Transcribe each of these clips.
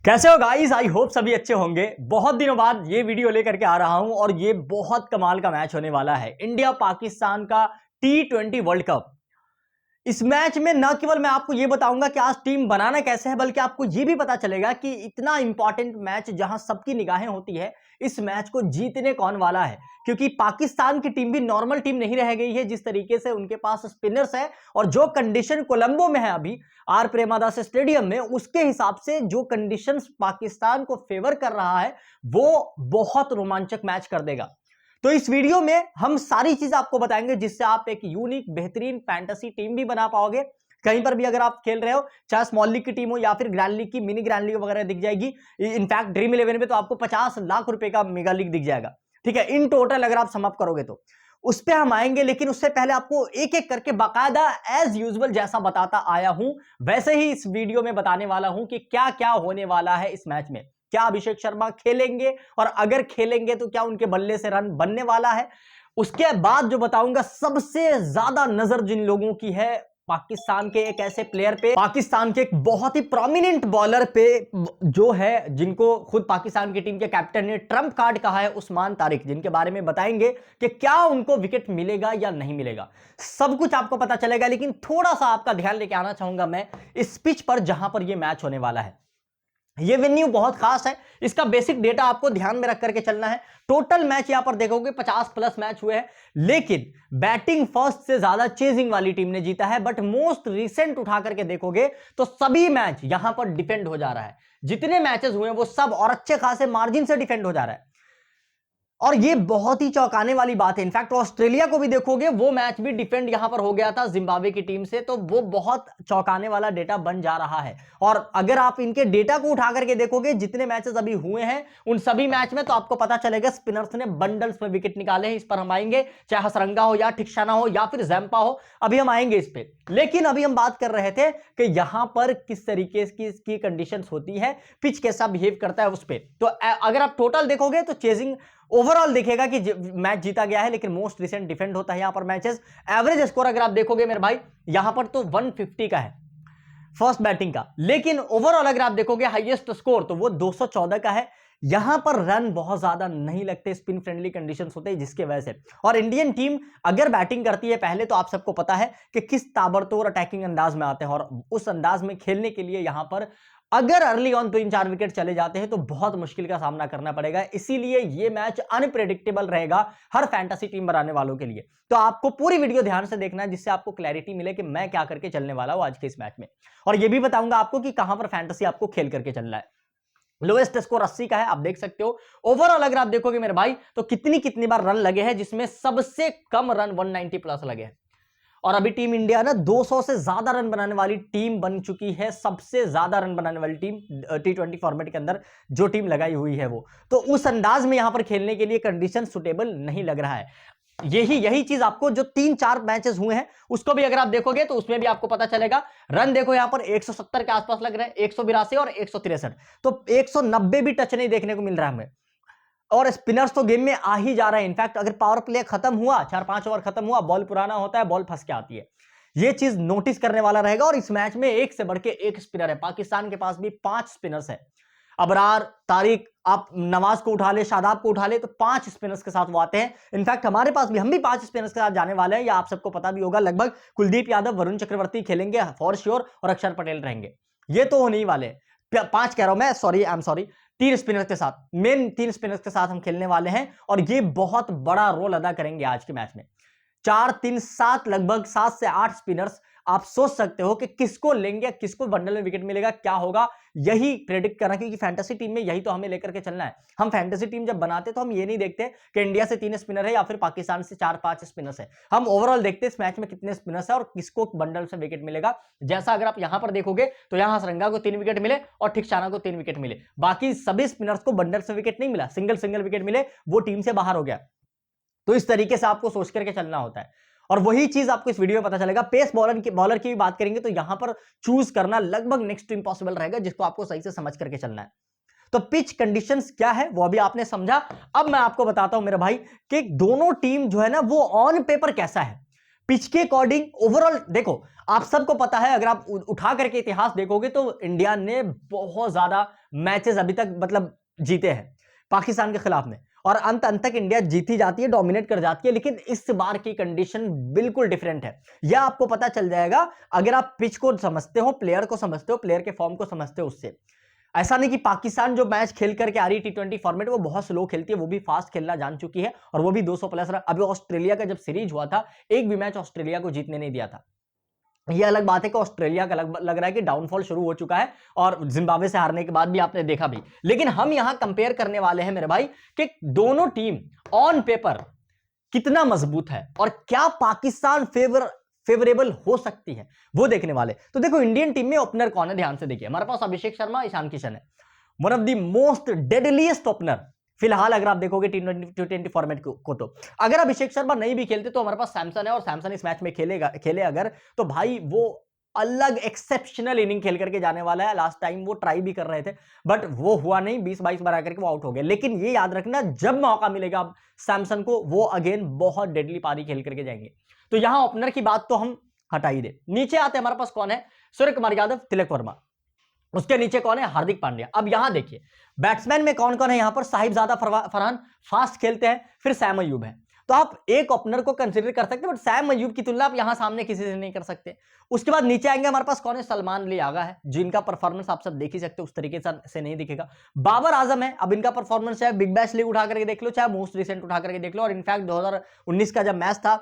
कैसे हो guys? I hope सभी अच्छे होंगे। बहुत दिनों बाद ये वीडियो लेकर के आ रहा हूं और ये बहुत कमाल का मैच होने वाला है, इंडिया पाकिस्तान का T20 वर्ल्ड कप। इस मैच में न केवल मैं आपको यह बताऊंगा कि आज टीम बनाना कैसे है, बल्कि आपको यह भी पता चलेगा कि इतना इंपॉर्टेंट मैच जहां सबकी निगाहें होती है, इस मैच को जीतने कौन वाला है। क्योंकि पाकिस्तान की टीम भी नॉर्मल टीम नहीं रह गई है। जिस तरीके से उनके पास स्पिनर्स है और जो कंडीशन कोलंबो में है अभी आर प्रेमादास स्टेडियम में, उसके हिसाब से जो कंडीशंस पाकिस्तान को फेवर कर रहा है वो बहुत रोमांचक मैच कर देगा। तो इस वीडियो में हम सारी चीज आपको बताएंगे जिससे आप एक यूनिक बेहतरीन फैंटेसी टीम भी बना पाओगे। कहीं पर भी अगर आप खेल रहे हो, चाहे स्मॉल लीग की टीम हो या फिर ग्रैंड लीग की, मिनी ग्रैंड लीग वगैरह दिख जाएगी। इनफैक्ट ड्रीम 11 में तो आपको 50 लाख रुपए का मेगा लीग दिख जाएगा। ठीक है, इन टोटल अगर आप समअप करोगे तो उस पर हम आएंगे। लेकिन उससे पहले आपको एक एक करके बाकायदा एज यूजुअल जैसा बताता आया हूं वैसे ही इस वीडियो में बताने वाला हूं कि क्या क्या होने वाला है इस मैच में। क्या अभिषेक शर्मा खेलेंगे, और अगर खेलेंगे तो क्या उनके बल्ले से रन बनने वाला है। उसके बाद जो बताऊंगा, सबसे ज्यादा नजर जिन लोगों की है पाकिस्तान के एक ऐसे प्लेयर पे, पाकिस्तान के एक बहुत ही प्रोमिनेंट बॉलर पे जो है, जिनको खुद पाकिस्तान की टीम के कैप्टन ने ट्रम्प कार्ड कहा है, उस्मान तारिक, जिनके बारे में बताएंगे कि क्या उनको विकेट मिलेगा या नहीं मिलेगा। सब कुछ आपको पता चलेगा। लेकिन थोड़ा सा आपका ध्यान लेके आना चाहूंगा मैं इस पिच पर जहां पर यह मैच होने वाला है। ये वेन्यू बहुत खास है, इसका बेसिक डेटा आपको ध्यान में रख करके चलना है। टोटल मैच यहां पर देखोगे 50 प्लस मैच हुए हैं, लेकिन बैटिंग फर्स्ट से ज्यादा चेजिंग वाली टीम ने जीता है। बट मोस्ट रिसेंट उठा करके देखोगे तो सभी मैच यहां पर डिफेंड हो जा रहा है। जितने मैचेस हुए हैं वो सब और अच्छे खासे मार्जिन से डिफेंड हो जा रहा है, और ये बहुत ही चौंकाने वाली बात है। इनफैक्ट ऑस्ट्रेलिया को भी देखोगे, वो मैच भी डिफेंड यहां पर हो गया था जिम्बाब्वे की टीम से, तो वो बहुत चौंकाने वाला डेटा बन जा रहा है। और अगर आप इनके डेटा को उठा करके देखोगे, जितने मैचेस अभी हुए हैं उन सभी मैच में, तो आपको पता चलेगा स्पिनर्स ने बंडल्स में विकेट निकाले हैं। इस पर हम आएंगे, चाहे हसरंगा हो या ठिकशाना हो या फिर जैम्पा हो, अभी हम आएंगे इस पे। लेकिन अभी हम बात कर रहे थे कि यहां पर किस तरीके की इसकी कंडीशंस होती है, पिच कैसा बिहेव करता है उस पर। तो अगर आप टोटल देखोगे तो चेजिंग ओवरऑल दिखेगा कि मैच जीता गया है, लेकिन मोस्ट रिसेंट डिफेंड होता है यहां पर मैचेस। एवरेज स्कोर अगर आप देखोगे मेरे भाई, यहां पर तो 150 का है फर्स्ट बैटिंग का, लेकिन ओवरऑल अगर आप देखोगे हाईएस्ट स्कोर तो वो 214 का है। यहां पर रन बहुत ज्यादा नहीं लगते, स्पिन फ्रेंडली कंडीशंस होते हैं जिसके वजह से। और इंडियन टीम अगर बैटिंग करती है पहले, तो आप सबको पता है कि किस ताबड़तोड़ अटैकिंग अंदाज में आते हैं, और उस अंदाज में खेलने के लिए यहां पर अगर अर्ली ऑन 3-4 विकेट चले जाते हैं तो बहुत मुश्किल का सामना करना पड़ेगा। इसीलिए यह मैच अनप्रेडिक्टेबल रहेगा हर फैंटेसी टीम बनाने वालों के लिए। तो आपको पूरी वीडियो ध्यान से देखना है, जिससे आपको क्लैरिटी मिले कि मैं क्या करके चलने वाला हूं आज के इस मैच में। और यह भी बताऊंगा आपको कि कहां पर फैंटेसी आपको खेल करके चलना है। लोएस्ट स्कोर 80 का है, आप देख सकते हो। ओवरऑल अगर आप देखोगे मेरे भाई, तो कितनी बार रन लगे हैं, जिसमें सबसे कम रन 190 प्लस लगे हैं। और अभी टीम इंडिया ना 200 से ज्यादा रन बनाने वाली टीम बन चुकी है, सबसे ज्यादा रन बनाने वाली टीम T20 फॉर्मेट के अंदर जो टीम लगाई हुई है वो। तो उस अंदाज में यहां पर खेलने के लिए कंडीशन सुटेबल नहीं लग रहा है। यही चीज आपको जो 3-4 मैचेस हुए हैं उसको भी अगर आप देखोगे तो उसमें भी आपको पता चलेगा। रन देखो यहां पर 170 के आसपास लग रहे हैं, 182 और 163, तो 190 भी टच नहीं देखने को मिल रहा है हमें। और स्पिनर्स तो गेम में आ ही जा रहे हैं। इनफैक्ट अगर पावर प्ले खत्म हुआ, 4-5 ओवर खत्म हुआ, बॉल पुराना होता है, बॉल फंस के आती है। यह चीज नोटिस करने वाला रहेगा। और इस मैच में एक से बढ़ के एक स्पिनर है, पाकिस्तान के पास भी 5 स्पिनर्स है। अबरार, तारिक, आप नवाज को उठा ले, शादाब को उठा ले, तो 5 स्पिनर्स के साथ वो आते हैं। इनफैक्ट हमारे पास भी, हम भी 5 स्पिनर्स के साथ जाने वाले हैं, या आप सबको पता भी होगा लगभग। कुलदीप यादव, वरुण चक्रवर्ती खेलेंगे फॉर श्योर, और अक्षर पटेल रहेंगे। ये तो होने ही वाले 5 कह रहा हूं मैं, sorry, I am sorry, 3 spinners के साथ, मेन 3 स्पिनर्स के साथ हम खेलने वाले हैं। और ये बहुत बड़ा रोल अदा करेंगे आज के मैच में। 4-3-7, लगभग 7 से 8 स्पिनर्स। आप सोच सकते हो कि किसको लेंगे, किसको बंडल में विकेट मिलेगा, क्या होगा, यही प्रेडिक्ट करना। क्योंकि फैंटेसी टीम में यही तो हमें लेकर के चलना है। हम फैंटेसी टीम जब बनाते तो हम ये नहीं देखते कि इंडिया से 3 स्पिनर है या फिर पाकिस्तान से 4-5 स्पिनर्स है। हम ओवरऑल देखते हैं इस मैच में कितने स्पिनर्स है और किसको बंडल से विकेट मिलेगा। जैसा अगर आप यहां पर देखोगे तो यहां हसरंगा को 3 विकेट मिले और ठिकशाना को 3 विकेट मिले। बाकी सभी स्पिनर्स को बंडल से विकेट नहीं मिला, सिंगल विकेट मिले, वो टीम से बाहर हो गया। तो इस तरीके से आपको सोच करके चलना होता है। और वही चीज आपको इस वीडियो में पता चलेगा। पेस बॉलर की भी बात करेंगे तो यहां पर चूज करना लगभग नेक्स्ट टू इम्पॉसिबल रहेगा, जिसको आपको सही से समझ करके चलना है। तो पिच कंडीशंस क्या है वो अभी आपने समझा। अब मैं आपको बताता हूं मेरे भाई कि दोनों टीम जो है ना वो ऑन पेपर कैसा है। पिच के अकॉर्डिंग ओवरऑल देखो, आप सबको पता है, अगर आप उठा करके इतिहास देखोगे तो इंडिया ने बहुत ज्यादा मैचेस अभी तक मतलब जीते हैं पाकिस्तान के खिलाफ में, और अंत तक इंडिया जीती जाती है, डोमिनेट कर जाती है। लेकिन इस बार की कंडीशन बिल्कुल डिफरेंट है, यह आपको पता चल जाएगा अगर आप पिच को समझते हो, प्लेयर को समझते हो, प्लेयर के फॉर्म को समझते हो। उससे ऐसा नहीं कि पाकिस्तान जो मैच खेल करके आ रही T20 फॉर्मेट, वो बहुत स्लो खेलती है, वो भी फास्ट खेलना जान चुकी है, और वो भी 200 प्लस रन। अभी ऑस्ट्रेलिया का जब सीरीज हुआ था, एक भी मैच ऑस्ट्रेलिया को जीतने नहीं दिया था। ये अलग बात है कि ऑस्ट्रेलिया का लग रहा है कि डाउनफॉल शुरू हो चुका है, और जिम्बाब्वे से हारने के बाद भी आपने देखा भी। लेकिन हम यहां कंपेयर करने वाले हैं मेरे भाई कि दोनों टीम ऑन पेपर कितना मजबूत है और क्या पाकिस्तान फेवरेबल हो सकती है, वो देखने वाले। तो देखो, इंडियन टीम में ओपनर कौन है, ध्यान से देखिए। हमारे पास अभिषेक शर्मा, ईशान किशन है, one of the most deadliest opener फिलहाल अगर आप देखोगे T20 फॉर्मेट को। तो अगर अभिषेक शर्मा नहीं भी खेलते तो हमारे पास सैमसन है, और सैमसन इस मैच में खेले अगर, तो भाई वो अलग एक्सेप्शनल इनिंग खेल करके जाने वाला है। लास्ट टाइम वो ट्राई भी कर रहे थे, बट वो हुआ नहीं, 20-22 बना करके वो आउट हो गए। लेकिन ये याद रखना, जब मौका मिलेगा सैमसन को, वो अगेन बहुत डेडली पारी खेल करके जाएंगे। तो यहां ओपनर की बात तो हम हटा ही दे। नीचे आते हमारे पास कौन है, सूर्य कुमार यादव, तिलक वर्मा, उसके नीचे कौन है, हार्दिक पांड्या। अब यहां देखिए बैट्समैन में कौन कौन है, यहां पर साहिबजादा फरहान फास्ट खेलते हैं, फिर सैम अयूब है। तो आप एक ओपनर को कंसीडर कर सकते हैं, बट सैम अयूब की तुलना आप यहां सामने किसी से नहीं कर सकते। उसके बाद नीचे आएंगे हमारे पास कौन है, सलमान अली आगा है, जिनका परफॉर्मेंस आप सब देख ही सकते हो, उस तरीके से नहीं दिखेगा। बाबर आजम है, अब इनका परफॉर्मेंस चाहे बिग बैश लीग उठा करके देख लो, चाहे मोस्ट रिसेंट उठा करके देख लो, और इनफैक्ट 2019 का जब मैच था,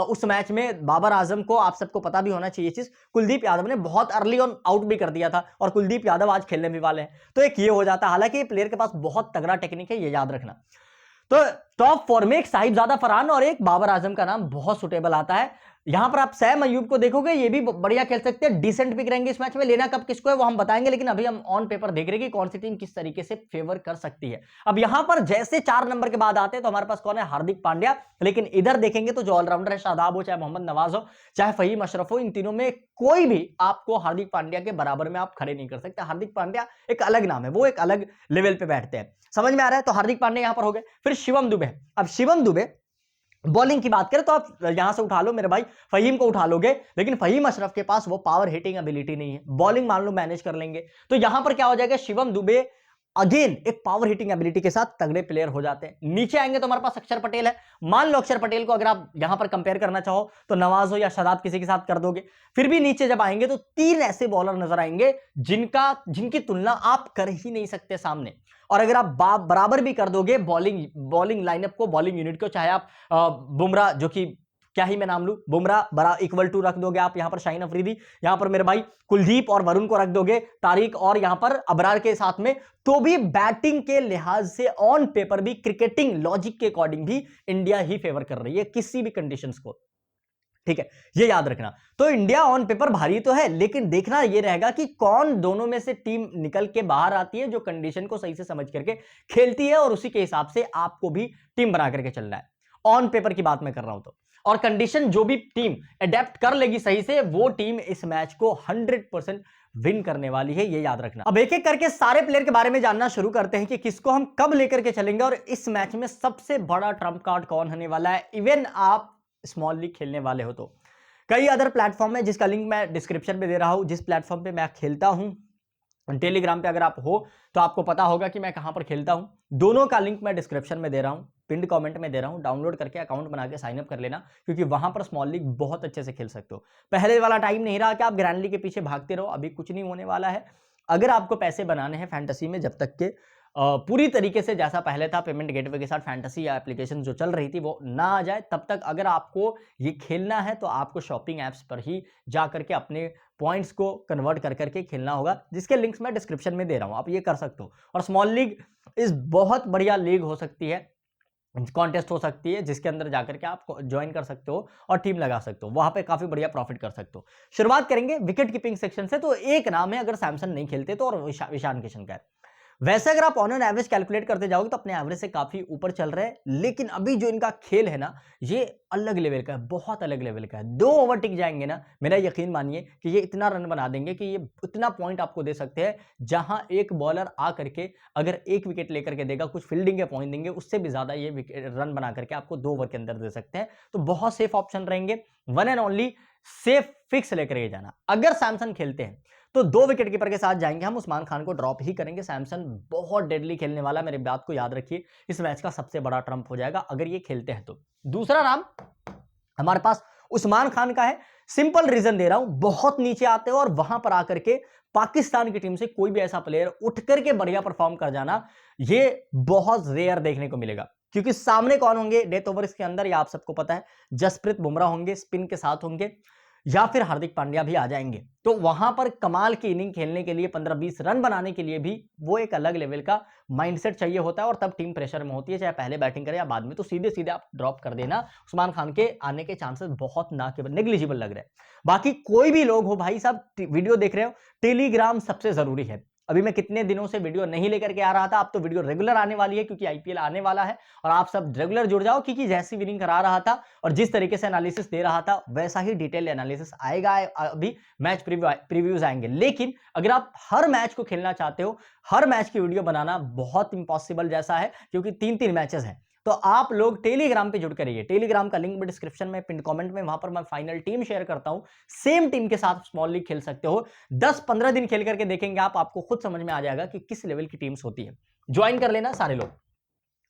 उस मैच में बाबर आजम को, आप सबको पता भी होना चाहिए चीज, कुलदीप यादव ने बहुत अर्ली ऑन आउट भी कर दिया था, और कुलदीप यादव आज खेलने भी वाले हैं। तो एक ये हो जाता है, हालांकि प्लेयर के पास बहुत तगड़ा टेक्निक है, ये याद रखना। तो टॉप 4 में एक साहिबजादा फरहान और एक बाबर आजम का नाम बहुत सुटेबल आता है। यहां पर आप सैम अयूब को देखोगे, ये भी बढ़िया खेल सकते हैं, डिसेंट पिक रहेंगे इस मैच में। लेना कब किसको है वो हम बताएंगे, लेकिन अभी हम ऑन पेपर देख रहे हैं कि कौन सी टीम किस तरीके से फेवर कर सकती है। अब यहां पर जैसे 4 नंबर के बाद आते हैं तो हमारे पास कौन है, हार्दिक पांड्या। लेकिन इधर देखेंगे तो जो ऑलराउंडर है, शादाब हो, चाहे मोहम्मद नवाज हो, चाहे फहीम अशरफ हो, इन तीनों में कोई भी आपको हार्दिक पांड्या के बराबर में आप खड़े नहीं कर सकते। हार्दिक पांड्या एक अलग नाम है, वो एक अलग लेवल पे बैठते हैं, समझ में आ रहा है। तो हार्दिक पांड्या यहां पर हो गए। फिर शिवम दुबे। अब शिवम दुबे बॉलिंग की बात करें तो आप यहां से उठा लो मेरे भाई, फहीम को उठा लोगे, लेकिन फहीम अशरफ के पास वो पावर हिटिंग एबिलिटी नहीं है। बॉलिंग मान लो मैनेज कर लेंगे, तो यहां पर क्या हो जाएगा, शिवम दुबे अगेन एक पावर हिटिंग एबिलिटी के साथ तगड़े प्लेयर हो जाते हैं। नीचे आएंगे तो हमारे पास अक्षर पटेल है। मान लो अक्षर पटेल को अगर आप यहां पर कंपेयर करना चाहो तो नवाज हो या शादाब किसी के साथ कर दोगे। फिर भी नीचे जब आएंगे तो 3 ऐसे बॉलर नजर आएंगे जिनकी तुलना आप कर ही नहीं सकते सामने। और अगर आप बराबर भी कर दोगे बॉलिंग लाइनअप को, बॉलिंग यूनिट को, चाहे आप बुमराह, जो कि क्या ही मैं नाम लूं, बुमराह बरा इक्वल टू रख दोगे आप यहां पर शाहीन अफरीदी, यहां पर मेरे भाई कुलदीप और वरुण को रख दोगे, तारिक और यहां पर अबरार के साथ में, तो भी बैटिंग के लिहाज से ऑन पेपर भी, क्रिकेटिंग लॉजिक के अकॉर्डिंग भी इंडिया ही फेवर कर रही है किसी भी कंडीशंस को। ठीक है, ये याद रखना। तो इंडिया ऑन पेपर भारी तो है, लेकिन देखना यह रहेगा कि कौन दोनों में से टीम निकल के बाहर आती है जो कंडीशन को सही से समझ करके खेलती है, और उसी के हिसाब से आपको भी टीम बना करके चलना है। ऑन पेपर की बात मैं कर रहा हूं तो, और कंडीशन जो भी टीम अडेप्ट कर लेगी सही से, वो टीम इस मैच को 100% विन करने वाली है, ये याद रखना। अब एक एक करके सारे प्लेयर के बारे में जानना शुरू करते हैं कि किसको हम कब लेकर के चलेंगे, और इस मैच में सबसे बड़ा ट्रम्प कार्ड कौन होने वाला है। इवन आप स्मॉल लीग खेलने वाले हो तो कई अदर प्लेटफॉर्म है जिसका लिंक मैं डिस्क्रिप्शन में दे रहा हूं। जिस प्लेटफॉर्म पे मैं खेलता हूं, टेलीग्राम पे अगर आप हो तो आपको पता होगा कि मैं कहां पर खेलता हूं। दोनों का लिंक मैं डिस्क्रिप्शन में दे रहा हूं, पिंड कमेंट में दे रहा हूं। डाउनलोड करके अकाउंट बना के साइन अप कर लेना, क्योंकि वहां पर स्मॉल लीग बहुत अच्छे से खेल सकते हो। पहले वाला टाइम नहीं रहा कि आप ग्रैंड लीग के पीछे भागते रहो, अभी कुछ नहीं होने वाला है। अगर आपको पैसे बनाने हैं फैंटेसी में, जब तक के पूरी तरीके से जैसा पहले था पेमेंट गेटवे के साथ फैंटेसी या एप्लीकेशन जो चल रही थी वो ना आ जाए, तब तक अगर आपको ये खेलना है तो आपको शॉपिंग एप्स पर ही जा करके अपने पॉइंट्स को कन्वर्ट कर करके खेलना होगा, जिसके लिंक्स मैं डिस्क्रिप्शन में दे रहा हूं, आप ये कर सकते हो। और स्मॉल लीग इस बहुत बढ़िया लीग हो सकती है, कॉन्टेस्ट हो सकती है, जिसके अंदर जाकर के आप ज्वाइन कर सकते हो और टीम लगा सकते हो, वहां पे काफी बढ़िया प्रॉफिट कर सकते हो। शुरुआत करेंगे विकेट कीपिंग सेक्शन से। तो एक नाम है, अगर सैमसन नहीं खेलते तो, और ईशान किशन का है। वैसे अगर आप ऑन एन एवरेज कैलकुलेट करते जाओगे तो अपने एवरेज से काफी ऊपर चल रहे हैं, लेकिन अभी जो इनका खेल है ना, ये अलग लेवल का है, बहुत अलग लेवल का है। 2 ओवर टिक जाएंगे ना, मेरा यकीन मानिए कि ये इतना रन बना देंगे कि ये इतना पॉइंट आपको दे सकते हैं, जहां एक बॉलर आ करके अगर 1 विकेट लेकर के देगा, कुछ फील्डिंग के पॉइंट देंगे, उससे भी ज्यादा ये रन बना करके आपको 2 ओवर के अंदर दे सकते हैं। तो बहुत सेफ ऑप्शन रहेंगे, one and only safe fix लेकर के जाना। अगर सैमसन खेलते हैं तो 2 विकेट कीपर के साथ जाएंगे हम, उस्मान खान को ड्रॉप ही करेंगे। सैमसन बहुत डेडली खेलने वाला, मेरी बात को याद रखिए, इस मैच का सबसे बड़ा ट्रम्प हो जाएगा अगर ये खेलते हैं तो। दूसरा नाम हमारे पास उस्मान खान का है। सिंपल रीजन दे रहा हूं, बहुत नीचे आते हो और वहां पर आकर के पाकिस्तान की टीम से कोई भी ऐसा प्लेयर उठ करके बढ़िया परफॉर्म कर जाना, ये बहुत रेयर देखने को मिलेगा। क्योंकि सामने कौन होंगे डेथ ओवर्स के अंदर, ये आप सबको पता है, जसप्रीत बुमराह होंगे, स्पिन के साथ होंगे, या फिर हार्दिक पांड्या भी आ जाएंगे। तो वहां पर कमाल की इनिंग खेलने के लिए, 15-20 रन बनाने के लिए भी वो एक अलग लेवल का माइंडसेट चाहिए होता है, और तब टीम प्रेशर में होती है, चाहे पहले बैटिंग करे या बाद में। तो सीधे सीधे आप ड्रॉप कर देना, उस्मान खान के आने के चांसेस बहुत ना के नेग्लिजिबल लग रहे हैं। बाकी कोई भी लोग हो भाई साहब, वीडियो देख रहे हो, टेलीग्राम सबसे जरूरी है। अभी मैं कितने दिनों से वीडियो नहीं लेकर के आ रहा था, अब तो वीडियो रेगुलर आने वाली है क्योंकि आईपीएल आने वाला है, और आप सब रेगुलर जुड़ जाओ, क्योंकि जैसी विनिंग करा रहा था और जिस तरीके से एनालिसिस दे रहा था वैसा ही डिटेल एनालिसिस आएगा। अभी मैच प्रीव्यूज आएंगे, लेकिन अगर आप हर मैच को खेलना चाहते हो, हर मैच की वीडियो बनाना बहुत इंपॉसिबल जैसा है, क्योंकि 3-3 मैचेस हैं। तो आप लोग टेलीग्राम पे जुड़ कर रहिए, टेलीग्राम का लिंक भी डिस्क्रिप्शन में, पिन कमेंट में, वहां पर मैं फाइनल टीम शेयर करता हूं। सेम टीम के साथ स्मॉल लीग खेल सकते हो, 10-15 दिन खेल करके देखेंगे आप, आपको खुद समझ में आ जाएगा कि किस लेवल की टीम्स होती है। ज्वाइन कर लेना सारे लोग।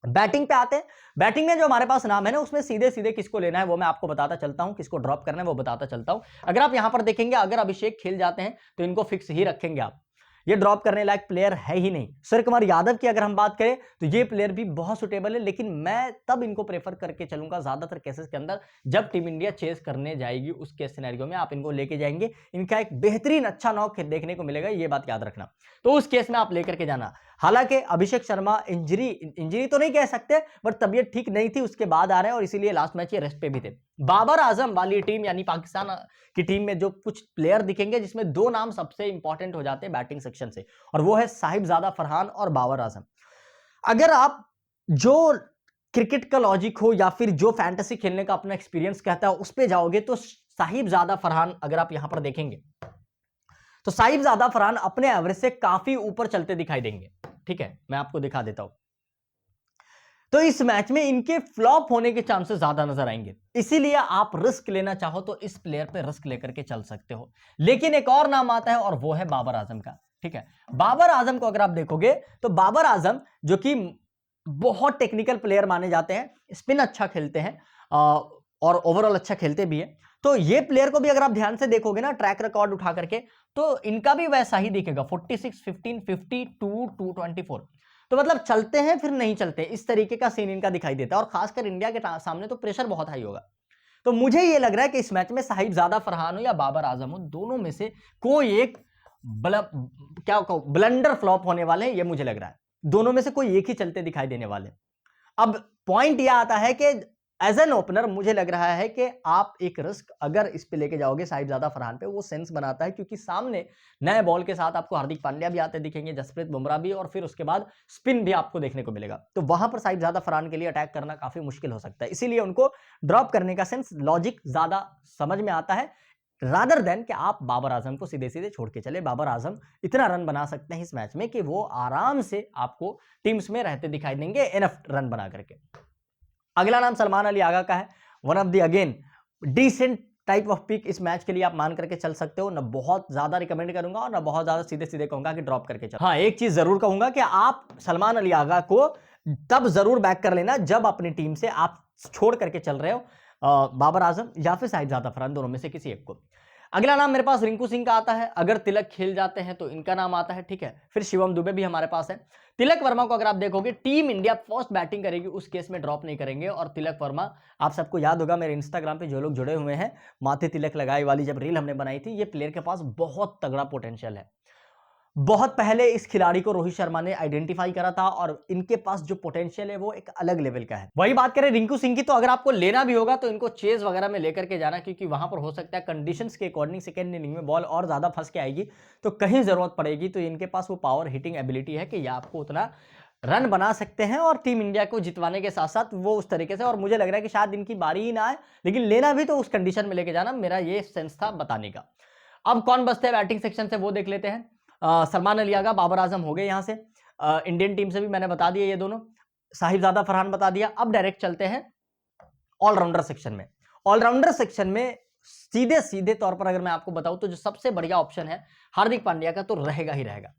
बैटिंग पे आते हैं। बैटिंग में जो हमारे पास नाम है ना, उसमें सीधे सीधे किसको लेना है वो मैं आपको बताता चलता हूं, किसको ड्रॉप करना है वो बताता चलता हूं। अगर आप यहां पर देखेंगे, अगर अभिषेक खेल जाते हैं तो इनको फिक्स ही रखेंगे आप, ये ड्रॉप करने लायक प्लेयर है ही नहीं। सूर्य कुमार यादव की अगर हम बात करें तो ये प्लेयर भी बहुत सुटेबल है, लेकिन मैं तब इनको प्रेफर करके चलूंगा ज्यादातर केसेस के अंदर जब टीम इंडिया चेस करने जाएगी, उस केस सिनेरियो में आप इनको लेके जाएंगे, इनका एक बेहतरीन अच्छा नॉक देखने को मिलेगा, ये बात याद रखना। तो उस केस में आप लेकर के जाना। हालांकि अभिषेक शर्मा इंजरी तो नहीं कह सकते, बट तबीयत ठीक नहीं थी, उसके बाद आ रहे हैं, और इसीलिए लास्ट मैच ये रेस्ट पे भी थे। बाबर आजम वाली टीम यानी पाकिस्तान की टीम में जो कुछ प्लेयर दिखेंगे, जिसमें 2 नाम सबसे इंपॉर्टेंट हो जाते हैं बैटिंग सेक्शन से, और वो है साहिबजादा फरहान और बाबर आजम। अगर आप जो क्रिकेट का लॉजिक हो या फिर जो फैंटेसी खेलने का अपना एक्सपीरियंस कहता है उस पे जाओगे, तो साहिबजादा फरहान अगर आप यहां पर देखेंगे तो साहिबजादा फरहान अपने एवरेज से काफी ऊपर चलते दिखाई देंगे। ठीक है, मैं आपको दिखा देता हूं। तो इस मैच में इनके फ्लॉप होने के चांसेस ज्यादा नजर आएंगे, इसीलिए आप रिस्क लेना चाहो तो इस प्लेयर पे रिस्क लेकर के चल सकते हो। लेकिन एक और नाम आता है, और वो है बाबर आजम का। ठीक है, बाबर आजम को अगर आप देखोगे तो बाबर आजम जो कि बहुत टेक्निकल प्लेयर माने जाते हैं, स्पिन अच्छा खेलते हैं और ओवरऑल अच्छा खेलते भी है, तो ये प्लेयर को भी अगर आप ध्यान से देखोगे ना, ट्रैक रिकॉर्ड उठा करके, तो इनका भी वैसा ही दिखेगा, 46, 15, 52, 224। तो मतलब चलते हैं फिर नहीं चलते, इस तरीके का सीन इनका दिखाई देता है, और खासकर इंडिया के सामने तो प्रेशर बहुत हाई होगा। तो मुझे ये लग रहा है कि इस मैच में साहिबजादा फरहान हो या बाबर आजम हो, दोनों में से कोई एक ब्लंडर फ्लॉप होने वाले हैं, ये मुझे लग रहा है। दोनों में से कोई एक ही चलते दिखाई देने वाले। अब पॉइंट यह आता है कि एज एन ओपनर मुझे लग रहा है कि आप एक रिस्क अगर इस पे लेके जाओगे साहिबजादा फरहान पे, वो सेंस बनाता है, क्योंकि सामने नए बॉल के साथ आपको हार्दिक पांड्या भी आते दिखेंगे, जसप्रीत बुमराह भी, और फिर उसके बाद स्पिन भी आपको देखने को मिलेगा। तो वहां पर साहिबजादा फरहान के लिए अटैक करना काफी मुश्किल हो सकता है, इसीलिए उनको ड्रॉप करने का सेंस, लॉजिक ज्यादा समझ में आता है, रादर देन कि आप बाबर आजम को सीधे सीधे छोड़ के चले। बाबर आजम इतना रन बना सकते हैं इस मैच में कि वो आराम से आपको टीम्स में रहते दिखाई देंगे, एनफ रन बना करके। अगला नाम सलमान अली आगा का है, one of the again decent type of pick इस मैच के लिए आप मान करके चल सकते हो। ना बहुत ज्यादा रिकमेंड करूंगा और ना बहुत ज्यादा सीधे सीधे कहूंगा कि ड्रॉप करके चलो। हाँ, एक चीज जरूर कहूंगा कि आप सलमान अली आगा को तब जरूर बैक कर लेना जब अपनी टीम से आप छोड़ करके चल रहे हो बाबर आजम या फिर साहिबजादा फरहान, दोनों में से किसी एक को। अगला नाम मेरे पास रिंकू सिंह का आता है, अगर तिलक खेल जाते हैं तो इनका नाम आता है। ठीक है, फिर शिवम दुबे भी हमारे पास है। तिलक वर्मा को अगर आप देखोगे, टीम इंडिया फर्स्ट बैटिंग करेगी उस केस में ड्रॉप नहीं करेंगे। और तिलक वर्मा, आप सबको याद होगा मेरे इंस्टाग्राम पे जो लोग जुड़े हुए हैं, माथे तिलक लगाई वाली जब रील हमने बनाई थी, ये प्लेयर के पास बहुत तगड़ा पोटेंशियल है, बहुत पहले इस खिलाड़ी को रोहित शर्मा ने आइडेंटिफाई करा था और इनके पास जो पोटेंशियल है वो एक अलग लेवल का है। वही बात करें रिंकू सिंह की, तो अगर आपको लेना भी होगा तो इनको चेज वगैरह में लेकर के जाना, क्योंकि वहां पर हो सकता है कंडीशंस के अकॉर्डिंग सेकंड इनिंग में बॉल और ज्यादा फंस के आएगी तो कहीं जरूरत पड़ेगी, तो इनके पास वो पावर हिटिंग एबिलिटी है कि ये आपको उतना रन बना सकते हैं और टीम इंडिया को जितवाने के साथ साथ वो उस तरीके से। और मुझे लग रहा है कि शायद इनकी बारी ही ना आए, लेकिन लेना भी तो उस कंडीशन में लेके जाना, मेरा ये सेंस था बताने का। अब कौन बचते हैं बैटिंग सेक्शन से वो देख लेते हैं। सलमान अली आगा, बाबर आजम हो गए यहां से। इंडियन टीम से भी मैंने बता दिया ये दोनों, साहिबजादा फरहान बता दिया। अब डायरेक्ट चलते हैं ऑलराउंडर सेक्शन में। ऑलराउंडर सेक्शन में सीधे सीधे तौर पर अगर मैं आपको बताऊं तो जो सबसे बढ़िया ऑप्शन है हार्दिक पांड्या का, तो रहेगा ही रहेगा।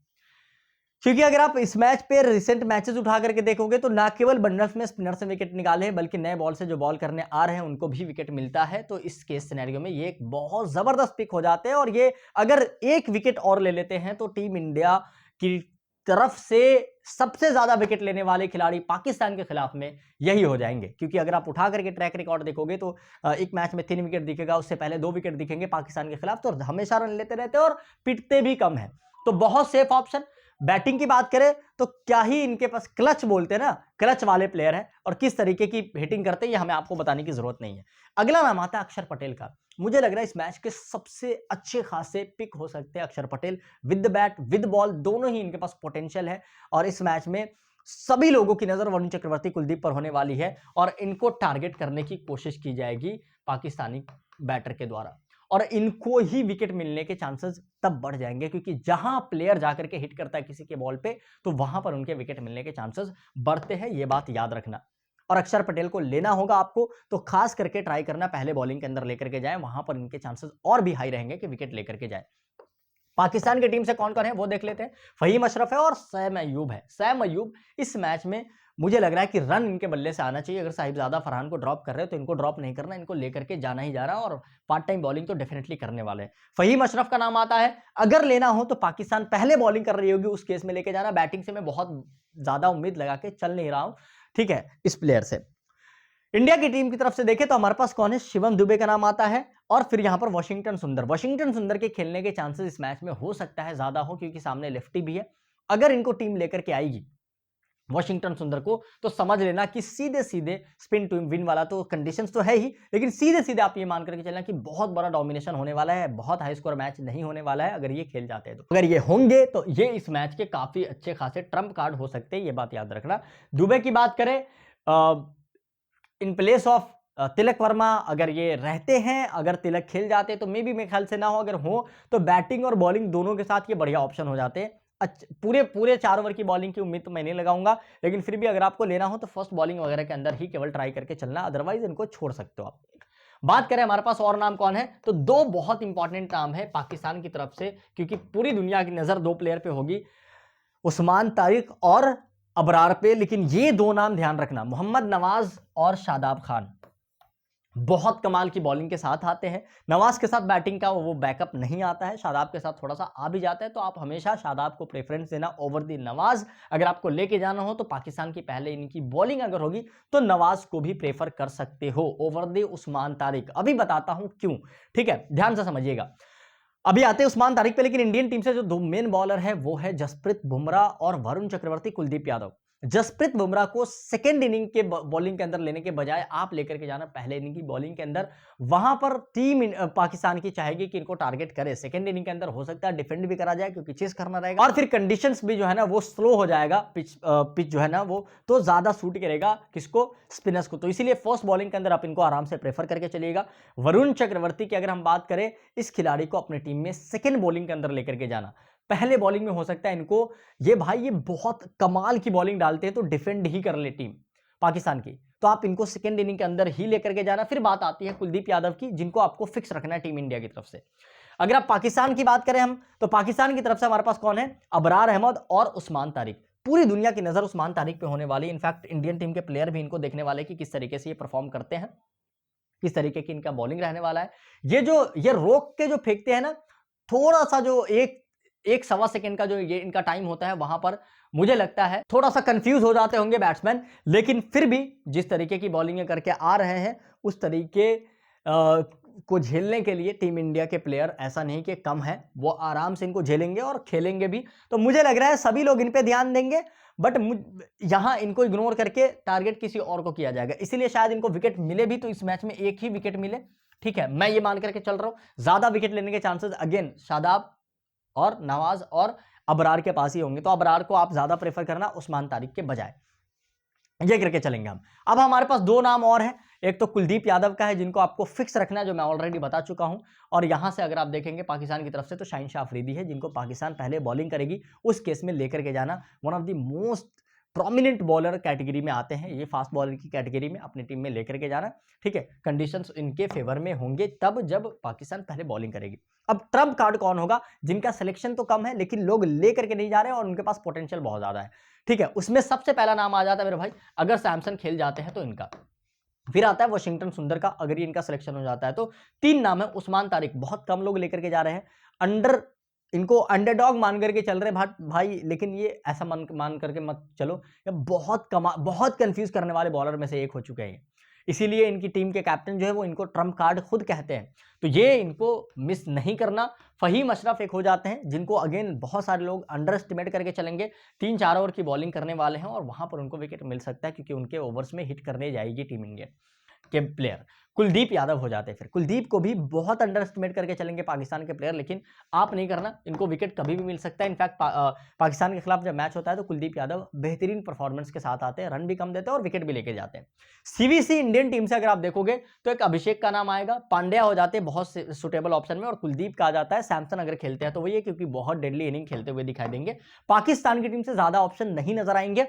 क्योंकि अगर आप इस मैच पे रिसेंट मैचेस उठा करके देखोगे तो ना केवल बंडल्स में स्पिनर से विकेट निकाले हैं, बल्कि नए बॉल से जो बॉल करने आ रहे हैं उनको भी विकेट मिलता है। तो इस केस सिनेरियो में ये एक बहुत जबरदस्त पिक हो जाते हैं और ये अगर एक विकेट और ले लेते हैं तो टीम इंडिया की तरफ से सबसे ज्यादा विकेट लेने वाले खिलाड़ी पाकिस्तान के खिलाफ में यही हो जाएंगे। क्योंकि अगर आप उठा करके ट्रैक रिकॉर्ड देखोगे तो एक मैच में 3 विकेट दिखेगा, उससे पहले 2 विकेट दिखेंगे पाकिस्तान के खिलाफ, तो हमेशा रन लेते रहते हैं और पिटते भी कम है। तो बहुत सेफ ऑप्शन। बैटिंग की बात करें तो क्या ही इनके पास क्लच बोलते हैं ना, क्लच वाले प्लेयर हैं और किस तरीके की हिटिंग करते हैं ये हमें आपको बताने की जरूरत नहीं है। अगला नाम आता है अक्षर पटेल का। मुझे लग रहा है इस मैच के सबसे अच्छे खासे पिक हो सकते हैं अक्षर Patel. With the bat with ball दोनों ही इनके पास पोटेंशियल है और इस मैच में सभी लोगों की नजर वरुण चक्रवर्ती, कुलदीप पर होने वाली है और इनको टारगेट करने की कोशिश की जाएगी पाकिस्तानी बैटर के द्वारा और इनको ही विकेट मिलने के चांसेस तब बढ़ जाएंगे, क्योंकि जहां प्लेयर जाकर के हिट करता है किसी के बॉल पे तो वहां पर उनके विकेट मिलने के चांसेस बढ़ते हैं। ये बात याद रखना। और अक्षर पटेल को लेना होगा आपको तो खास करके ट्राई करना पहले बॉलिंग के अंदर लेकर के जाए, वहां पर इनके चांसेस और भी हाई रहेंगे कि विकेट लेकर के जाए। पाकिस्तान की टीम से कौन कौन है वो देख लेते हैं। फहीम अशरफ है और सैम अयूब है। सैम अयूब इस मैच में मुझे लग रहा है कि रन इनके बल्ले से आना चाहिए। अगर साहिबजादा फरहान को ड्रॉप कर रहे हो तो इनको ड्रॉप नहीं करना, इनको लेकर के जाना ही जा रहा और पार्ट टाइम बॉलिंग तो डेफिनेटली करने वाले हैं। फहीम अशरफ का नाम आता है। अगर लेना हो तो पाकिस्तान पहले बॉलिंग कर रही होगी उस केस में लेके जाना। बैटिंग से मैं बहुत ज्यादा उम्मीद लगा के चल नहीं रहा हूं, ठीक है, इस प्लेयर से। इंडिया की टीम की तरफ से देखें तो हमारे पास कौन है, शिवम दुबे का नाम आता है और फिर यहां पर वाशिंगटन सुंदर। वाशिंगटन सुंदर के खेलने के चांसेस इस मैच में हो सकता है ज्यादा हो, क्योंकि सामने लेफ्टी भी है। अगर इनको टीम लेकर के आएगी वाशिंगटन सुंदर को तो समझ लेना कि सीधे सीधे स्पिन टू विन वाला तो कंडीशंस तो है ही, लेकिन सीधे सीधे आप ये मान करके चलना कि बहुत बड़ा डोमिनेशन होने वाला है, बहुत हाई स्कोर मैच नहीं होने वाला है। अगर ये खेल जाते हैं तो अगर ये होंगे तो ये इस मैच के काफी अच्छे खासे ट्रम्प कार्ड हो सकते हैं, ये बात याद रखना। दुबे की बात करें in place of Tilak Varma, अगर ये रहते हैं, अगर तिलक खेल जाते तो मे बी मेरे ख्याल से ना हो, अगर हो तो बैटिंग और बॉलिंग दोनों के साथ ये बढ़िया ऑप्शन हो जाते हैं। पूरे 4 ओवर की बॉलिंग की उम्मीद तो मैं नहीं लगाऊंगा, लेकिन फिर भी अगर आपको लेना हो तो फर्स्ट बॉलिंग वगैरह के अंदर ही केवल ट्राई करके चलना, अदरवाइज इनको छोड़ सकते हो आप। बात करें हमारे पास और नाम कौन है तो 2 बहुत इंपॉर्टेंट नाम है पाकिस्तान की तरफ से, क्योंकि पूरी दुनिया की नजर 2 प्लेयर पे होगी, उस्मान तारिक और अबरार पे। लेकिन ये 2 नाम ध्यान रखना, मोहम्मद नवाज और शादाब खान बहुत कमाल की बॉलिंग के साथ आते हैं। नवाज के साथ बैटिंग का वो बैकअप नहीं आता है, शादाब के साथ थोड़ा सा आ भी जाता है, तो आप हमेशा शादाब को प्रेफरेंस देना ओवर दी नवाज। अगर आपको लेके जाना हो तो पाकिस्तान की पहले इनकी बॉलिंग अगर होगी तो नवाज को भी प्रेफर कर सकते हो ओवर दी उस्मान तारिक। अभी बताता हूं क्यों, ठीक है, ध्यान से समझिएगा। अभी आते हैं उस्मान तारिक पे, लेकिन इंडियन टीम से जो 2 मेन बॉलर है वो है जसप्रीत बुमराह और वरुण चक्रवर्ती, कुलदीप यादव। जसप्रीत बुमराह को सेकेंड इनिंग के बॉलिंग के अंदर लेने के बजाय आप लेकर के जाना पहले इनिंग की बॉलिंग के अंदर। वहां पर टीम पाकिस्तान की चाहेगी कि इनको टारगेट करे। सेकेंड इनिंग के अंदर हो सकता है डिफेंड भी करा जाए क्योंकि चेस करना रहेगा और फिर कंडीशंस भी जो है ना वो स्लो हो जाएगा, पिच जो है ना वो तो ज्यादा सूट करेगा किसको, स्पिनर्स को। तो इसीलिए फर्स्ट बॉलिंग के अंदर आप इनको आराम से प्रेफर करके चलिएगा। वरुण चक्रवर्ती की अगर हम बात करें, इस खिलाड़ी को अपनी टीम में सेकेंड बॉलिंग के अंदर लेकर के जाना। पहले बॉलिंग में हो सकता है इनको ये भाई ये बहुत कमाल की बॉलिंग डालते हैं तो डिफेंड ही कर ले टीम पाकिस्तान की, तो आप इनको सेकेंड इनिंग के अंदर ही लेकर के जाना। फिर बात आती है कुलदीप यादव की, जिनको आपको फिक्स रखना है टीम इंडिया की तरफ से। अगर आप पाकिस्तान की बात करें हम तो पाकिस्तान की तरफ से हमारे पास कौन है, अबरार अहमद और उस्मान तारिक। पूरी दुनिया की नजर उस्मान तारिक पे होने वाली, इनफैक्ट इंडियन टीम के प्लेयर भी इनको देखने वाले कि किस तरीके से ये परफॉर्म करते हैं, किस तरीके की इनका बॉलिंग रहने वाला है। ये रोक के जो फेंकते हैं ना, थोड़ा सा जो एक सवा सेकंड का जो ये इनका टाइम होता है, वहां पर मुझे लगता है थोड़ा सा कंफ्यूज हो जाते होंगे बैट्समैन, लेकिन फिर भी जिस तरीके की बॉलिंग करके आ रहे हैं उस तरीके को झेलने के लिए टीम इंडिया के प्लेयर ऐसा नहीं कि कम है, वो आराम से इनको झेलेंगे और खेलेंगे भी। तो मुझे लग रहा है सभी लोग इन पे ध्यान देंगे, बट यहां इनको इग्नोर करके टारगेट किसी और को किया जाएगा, इसीलिए शायद इनको विकेट मिले भी तो इस मैच में एक ही विकेट मिले। ठीक है, मैं ये मान करके चल रहा हूं ज्यादा विकेट लेने के चांसेस अगेन शादाब और नवाज और अबरार के पास ही होंगे, तो अबरार को आप ज्यादा प्रेफर करना उस्मान तारिक के बजाय, ये करके चलेंगे हम। अब हमारे पास दो नाम और हैं, एक तो कुलदीप यादव का है जिनको आपको फिक्स रखना है, जो मैं ऑलरेडी बता चुका हूं, और यहां से अगर आप देखेंगे पाकिस्तान की तरफ से तो शाहीन शाह अफरीदी है जिनको पाकिस्तान पहले बॉलिंग करेगी, उस केस में लेकर के जाना। One of the most prominent bowler category में आते हैं, ये फास्ट बॉलर की कैटेगरी में अपनी टीम में लेकर के जाना। ठीक है, कंडीशंस इनके फेवर में होंगे तब जब पाकिस्तान पहले बॉलिंग करेगी। अब ट्रम्प कार्ड कौन होगा, जिनका सिलेक्शन तो कम है लेकिन लोग लेकर के नहीं जा रहे हैं और उनके पास पोटेंशियल बहुत ज्यादा है। ठीक है, उसमें सबसे पहला नाम आ जाता है मेरे भाई, अगर सैमसन खेल जाते हैं तो इनका, फिर आता है वाशिंगटन सुंदर का, अगर ये इनका सिलेक्शन हो जाता है तो। तीन नाम है, उस्मान तारिक बहुत कम लोग लेकर के जा रहे हैं, इनको अंडरडॉग मान करके चल रहे हैं भाई, लेकिन ये ऐसा मान करके मत चलो, ये बहुत कंफ्यूज करने वाले बॉलर में से एक हो चुके हैं, इसीलिए इनकी टीम के कैप्टन जो है वो इनको ट्रम्प कार्ड खुद कहते हैं, तो ये इनको मिस नहीं करना। फहीम अशरफ एक हो जाते हैं जिनको अगेन बहुत सारे लोग अंडर एस्टिमेट करके चलेंगे, 3-4 ओवर की बॉलिंग करने वाले हैं और वहां पर उनको विकेट मिल सकता है क्योंकि उनके ओवर्स में हिट करने जाएगी टीम इंडिया के प्लेयर। कुलदीप यादव हो जाते हैं, फिर कुलदीप को भी बहुत अंडर एस्टिमेट करके चलेंगे पाकिस्तान के प्लेयर, लेकिन आप नहीं करना, इनको विकेट कभी भी मिल सकता है। इनफैक्ट पाकिस्तान के खिलाफ जब मैच होता है तो कुलदीप यादव बेहतरीन परफॉर्मेंस के साथ आते हैं, रन भी कम देते हैं और विकेट भी लेके जाते हैं। सीवीसी इंडियन टीम से अगर आप देखोगे तो एक अभिषेक का नाम आएगा, पांड्या हो जाते हैं बहुत सुटेबल ऑप्शन में, और कुलदीप का आ जाता है। सैमसन अगर खेलते हैं तो वही है क्योंकि बहुत डेडली इनिंग खेलते हुए दिखाई देंगे। पाकिस्तान की टीम से ज्यादा ऑप्शन नहीं नजर आएंगे।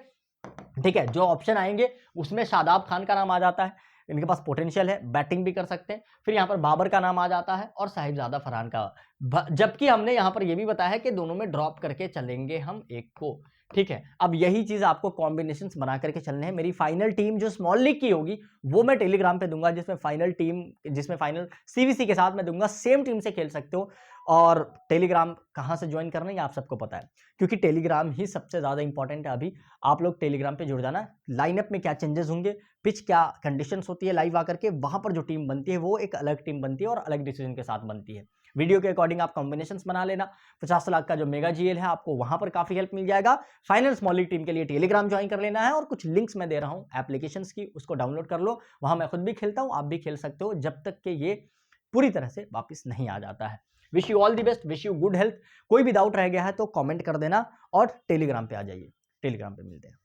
ठीक है, जो ऑप्शन आएंगे उसमें शादाब खान का नाम आ जाता है, इनके पास पोटेंशियल है, बैटिंग भी कर सकते हैं। फिर यहां पर बाबर का नाम आ जाता है और साहिबजादा फरहान का, जबकि हमने यहां पर यह भी बताया है कि दोनों में ड्रॉप करके चलेंगे हम एक को। ठीक है, अब यही चीज आपको कॉम्बिनेशंस बना करके चलने हैं। मेरी फाइनल टीम जो स्मॉल लीग की होगी वो मैं टेलीग्राम पे दूंगा, जिसमें फाइनल सीवीसी के साथ मैं दूंगा, सेम टीम से खेल सकते हो। और टेलीग्राम कहां से ज्वाइन करना है आप सबको पता है, क्योंकि टेलीग्राम ही सबसे ज्यादा इंपॉर्टेंट है अभी। आप लोग टेलीग्राम पे जुड़ जाना, लाइनअप में क्या चेंजेस होंगे, पिच क्या कंडीशंस होती है लाइव आकर के, वहां पर जो टीम बनती है वो एक अलग टीम बनती है और अलग डिसीजन के साथ बनती है। वीडियो के अकॉर्डिंग आप कॉम्बिनेशंस बना लेना। 50 लाख का जो मेगा जीएल है आपको वहां पर काफी हेल्प मिल जाएगा। फाइनल स्मॉल लीग टीम के लिए टेलीग्राम ज्वाइन कर लेना है, और कुछ लिंक्स मैं दे रहा हूं एप्लीकेशंस की, उसको डाउनलोड कर लो। वहां मैं खुद भी खेलता हूं, आप भी खेल सकते हो जब तक कि ये पूरी तरह से वापस नहीं आ जाता है। Wish you all the best, wish you good health. कोई भी डाउट रह गया है तो कमेंट कर देना और टेलीग्राम पे आ जाइए, टेलीग्राम पे मिलते हैं।